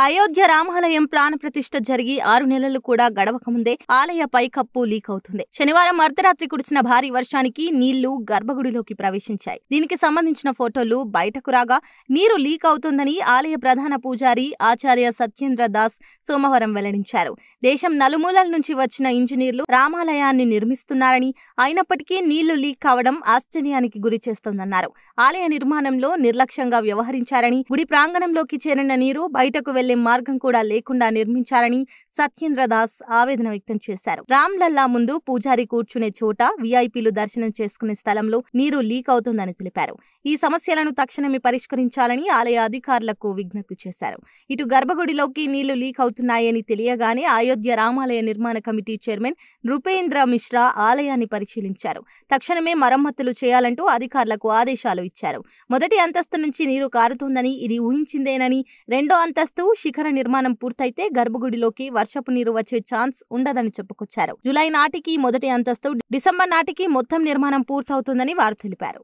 అయోధ్య రామాలయం ప్రాణప్రతిష్ఠ జరిగి 6 నెలలు కూడా గడవకముందే ఆలయ పైకప్పు లీక్ అవుతుంది. శనివారం అర్ధరాత్రి కురిసిన భారీ వర్షానికి నీళ్లు గర్భగుడిలోకి ప్రవేశించాయి. దీనికి సంబంధించిన ఫోటోలు బయటకు రాగా నీరు లీక్ అవుతుందని ఆలయ ప్రధాన పూజారి ఆచార్య సత్యేంద్ర దాస్ సోమవారం వెల్లడించారు. దేశం నలుమూలల నుంచి వచ్చిన ఇంజనీర్లు రామాలయాన్ని నిర్మిస్తున్నారని, అయినప్పటికీ నీళ్లు లీక్ కావడం ఆశ్చర్యానికి గురి చేస్తోందన్నారు. ఆలయ నిర్మాణంలో నిర్లక్ష్యంగా వ్యవహరించారని, గుడి ప్రాంగణంలోకి చేరిన నీరు బయటకు వెళ్లే మార్గం కూడా లేకుండా నిర్మించారని సత్యేంద్ర దాస్ ఆవేదన వ్యక్తం చేశారు. రామ్లల్లా ముందు పూజారి కూర్చునే చోట వీఐపీలు దర్శనం చేసుకునే స్థలంలో నీరు లీక్ అవుతుందని తెలిపారు. ఈ సమస్యలను తక్షణమే పరిష్కరించాలని ఆలయ అధికారులకు విజ్ఞప్తి చేశారు. ఇటు గర్భగుడిలోకి నీళ్లు లీక్ అవుతున్నాయని తెలియగానే అయోధ్య రామాలయ నిర్మాణ కమిటీ చైర్మన్ నృపేంద్ర మిశ్రా ఆలయాన్ని పరిశీలించారు. తక్షణమే మరమ్మతులు చేయాలంటూ అధికారులకు ఆదేశాలు ఇచ్చారు. మొదటి అంతస్తు నుంచి నీరు కారుతోందని, ఇది ఊహించిందేనని, రెండో అంతస్తు శిఖర నిర్మాణం పూర్తయితే గర్భగుడిలోకి వర్షపు నీరు వచ్చే ఛాన్స్ ఉండదని చెప్పుకొచ్చారు. జూలై నాటికి మొదటి అంతస్తు, డిసెంబర్ నాటికి మొత్తం నిర్మాణం పూర్తవుతుందని వారు తెలిపారు.